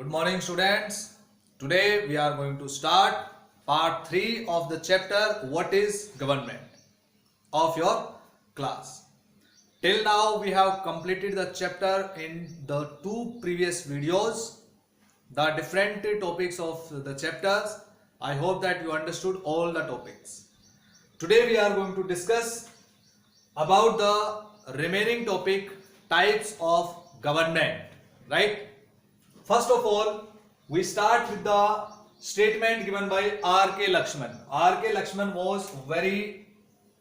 Good morning, students. Today we are going to start part 3 of the chapter What is Government of your class. Till now we have completed the chapter in the two previous videos, the different topics of the chapters. I hope that you understood all the topics. Today we are going to discuss about the remaining topic, types of government, right? First of all, we start with the statement given by R.K. Lakshman. R.K. Lakshman was very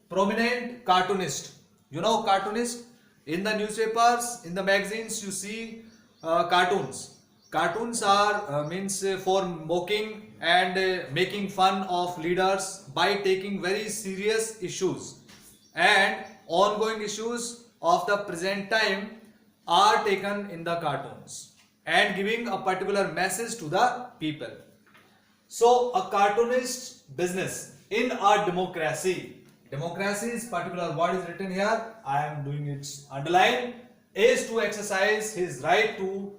prominent cartoonist. You know cartoonist? In the newspapers, in the magazines, you see cartoons. Cartoons are means for mocking and making fun of leaders by taking very serious issues, and ongoing issues of the present time are taken in the cartoons and giving a particular message to the people. So a cartoonist business in a democracy. Democracy is particular word is written here. I am doing its underline. Is to exercise his right to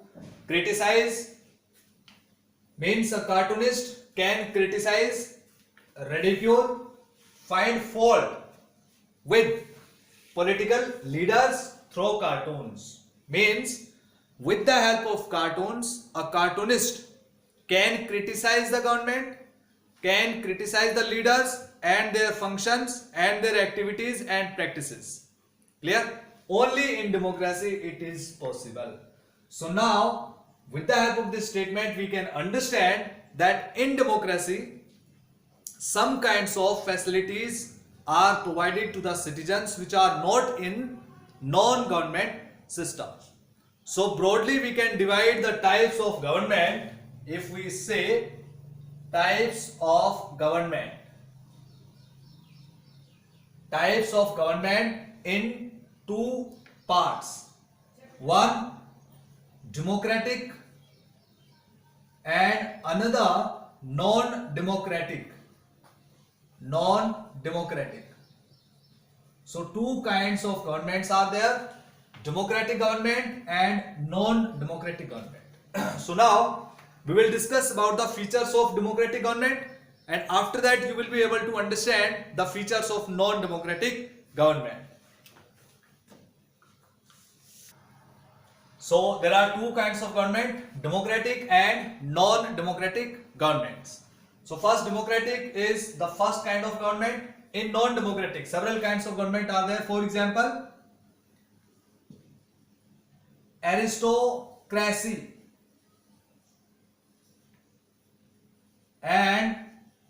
criticize. Means a cartoonist can criticize, ridicule, find fault with political leaders through cartoons. Means with the help of cartoons, a cartoonist can criticize the government, can criticize the leaders and their functions and their activities and practices. Clear? Only in democracy it is possible. So now, with the help of this statement, we can understand that in democracy, some kinds of facilities are provided to the citizens which are not in non-government system. So broadly we can divide the types of government if we say types of government. Types of government in two parts. One democratic and another non-democratic. Non-democratic. So two kinds of governments are there. Democratic government and non-democratic government. So now we will discuss about the features of democratic government, and after that you will be able to understand the features of non-democratic government. So there are two kinds of government, democratic and non-democratic governments. So first, democratic is the first kind of government. In non-democratic, several kinds of government are there. For example, aristocracy and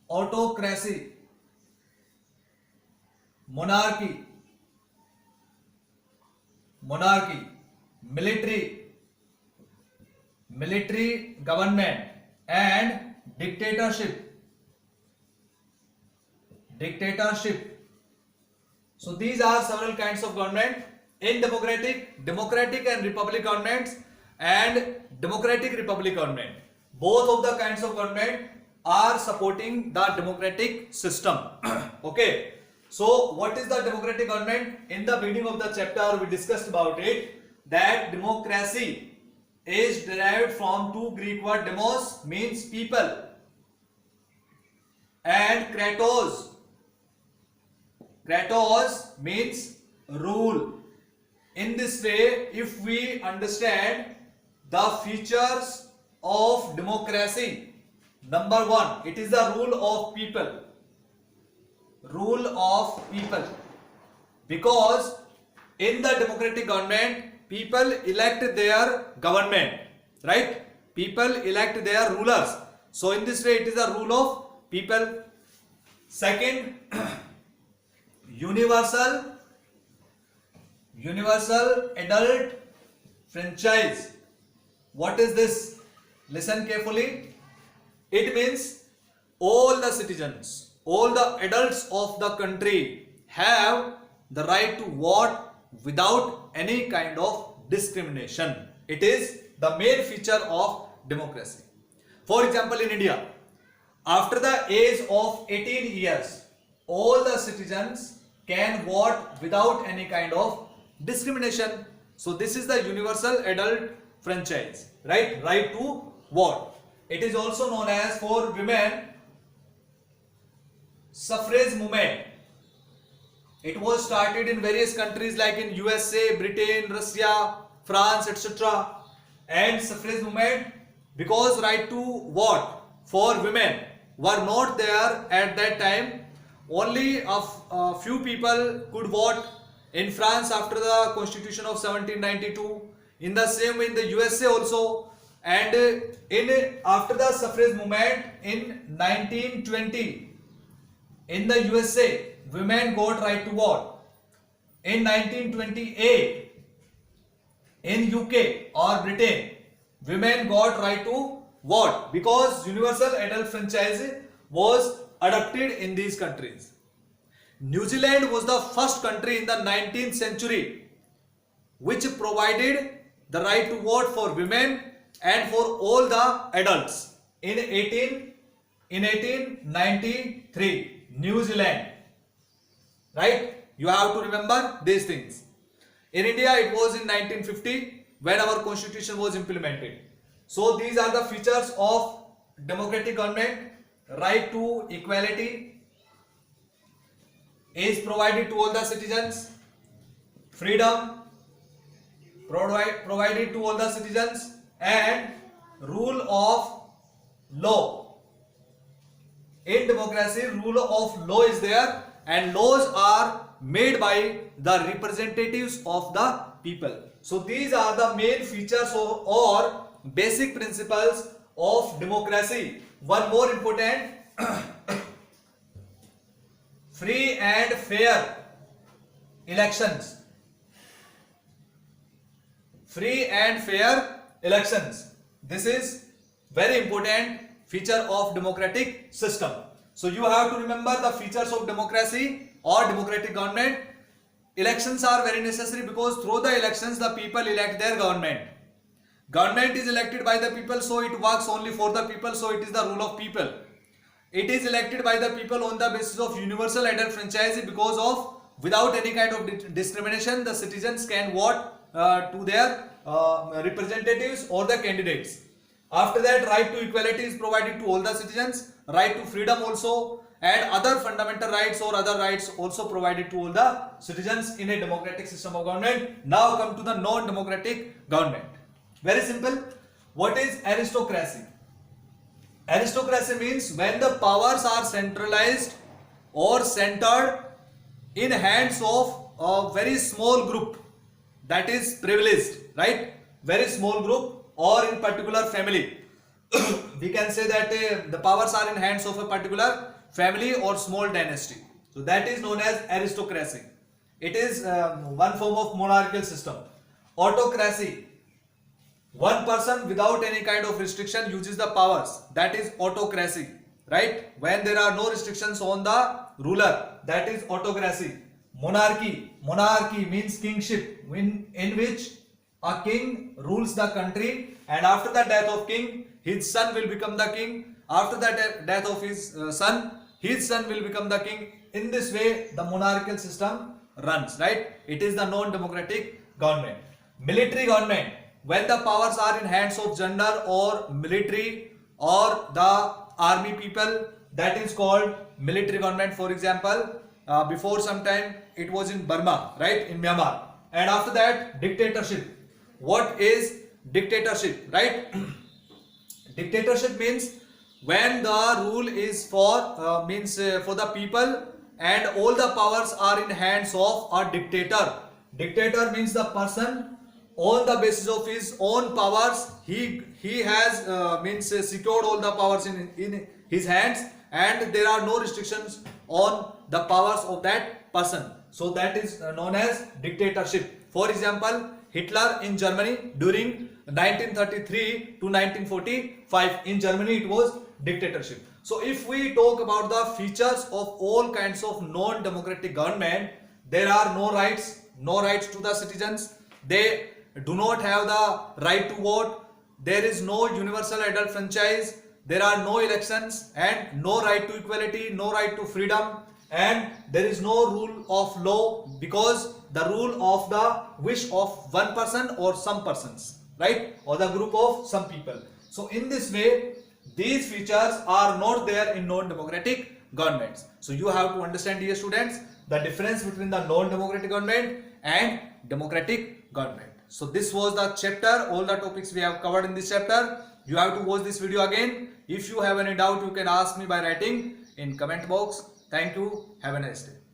autocracy, monarchy, military government and dictatorship. So these are several kinds of government in democratic and republic governments and democratic republic government. Both of the kinds of government are supporting the democratic system. Okay. So what is the democratic government? In the beginning of the chapter we discussed about it, that democracy is derived from two Greek word. Demos means people and kratos means rule. In this way, if we understand the features of democracy, number one, it is the rule of people. Because in the democratic government, people elect their government, right? People elect their rulers. So in this way, it is the rule of people. Second, universal adult franchise. What is this? Listen carefully. It means all the citizens, all the adults of the country have the right to vote without any kind of discrimination. It is the main feature of democracy. For example, in India, after the age of 18 years, all the citizens can vote without any kind of discrimination. So this is the universal adult franchise, right? Right to vote. It is also known as for women suffrage movement. It was started in various countries like in USA, Britain, Russia, France, etc. And suffrage movement, because right to vote for women were not there at that time. Only a few people could vote in France after the Constitution of 1792. In the same way in the USA also. And in after the suffrage movement in 1920, in the USA, women got right to vote. In 1928, in UK or Britain, women got right to vote because universal adult franchise was adopted in these countries. New Zealand was the first country in the 19th century which provided the right to vote for women and for all the adults in 1893. New Zealand, right? You have to remember these things. In India, it was in 1950 when our constitution was implemented. So these are the features of democratic government. Right to equality is provided to all the citizens. Freedom provided to all the citizens, and rule of law. In democracy, rule of law is there, and laws are made by the representatives of the people. So these are the main features or basic principles of democracy. One more important, free and fair elections. Free and fair elections. This is very important feature of democratic system. So you have to remember the features of democracy or democratic government. Elections are very necessary because through the elections the people elect their government. Government is elected by the people, so it works only for the people, so it is the rule of people. It is elected by the people on the basis of universal adult franchise because of without any kind of discrimination the citizens can vote to their representatives or the candidates. After that, right to equality is provided to all the citizens, right to freedom also, and other fundamental rights or other rights also provided to all the citizens in a democratic system of government. Now come to the non-democratic government. Very simple. What is aristocracy? Aristocracy means when the powers are centralized or centered in hands of a very small group, that is privileged, right? Very small group or in particular family. We can say that the powers are in hands of a particular family or small dynasty. So that is known as aristocracy. It is one form of monarchical system. Autocracy. One person without any kind of restriction uses the powers. That is autocracy, right? When there are no restrictions on the ruler, that is autocracy. Monarchy. Monarchy means kingship, in which a king rules the country, and after the death of king, his son will become the king. After the death of his son will become the king. In this way, the monarchical system runs, right? It is the non-democratic government. Military government. When the powers are in hands of general or military or the army people, that is called military government. For example, before some time it was in Burma, right, in Myanmar. And after that, dictatorship. What is dictatorship, right? Dictatorship means when the rule is for for the people and all the powers are in hands of a dictator. Dictator means the person on the basis of his own powers, he has secured all the powers in his hands, and there are no restrictions on the powers of that person. So that is known as dictatorship. For example, Hitler in Germany during 1933 to 1945, in Germany it was dictatorship. So if we talk about the features of all kinds of non-democratic government, there are no rights to the citizens. They do not have the right to vote. There is no universal adult franchise. There are no elections and no right to equality, no right to freedom, and there is no rule of law because the rule of the wish of one person or some persons, right, or the group of some people. So in this way, these features are not there in non-democratic governments. So you have to understand, dear students, the difference between the non-democratic government and democratic government. So this was the chapter, all the topics we have covered in this chapter. You have to watch this video again. If you have any doubt, you can ask me by writing in comment box. Thank you. Have a nice day.